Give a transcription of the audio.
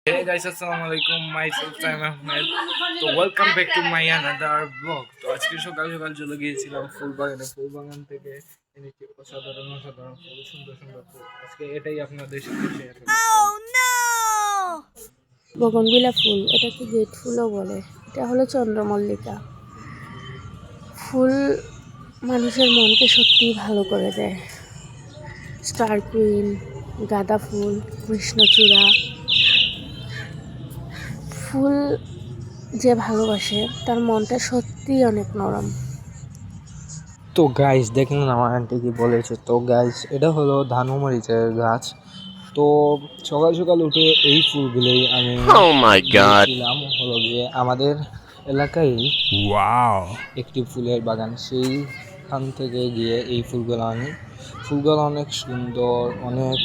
Hey guys, assalamualaikum. Myself Time Ahmed. তো welcome back to my another blog. তো আজকে সকাল সকাল চলে গিয়েছিলাম ফুল বাগান থেকে এনেছি অসাধারণ অসাধারণ ফুল, সুন্দর সুন্দর ফুল। আজকে এটাই আপনাদের সাথে শেয়ার করব। বগনভিলা ফুল, এটাকে গেট ফুলও বলে। এটা হলো চন্দ্রমল্লিকা ফুল। মানুষের মনকে সত্যিই ভালো করে দেয়। স্টার কুইন, গাঁদা ফুল, কৃষ্ণচূড়া ফুল যে ভালোবাসে তার মনটা সত্যিই অনেক নরম। তো গাইস দেখুন আমার আন্টি কি বলেছে। তো গাইস এটা হলো ধানমরিচের গাছ। তো সকাল সকাল উঠে এই ফুলগুলোই আমি গিয়েছিলাম হলো গিয়ে আমাদের এলাকায় একটি ফুলের বাগান, সেইখান থেকে গিয়ে এই ফুলগুলো আনি। ফুলগুলো অনেক সুন্দর, অনেক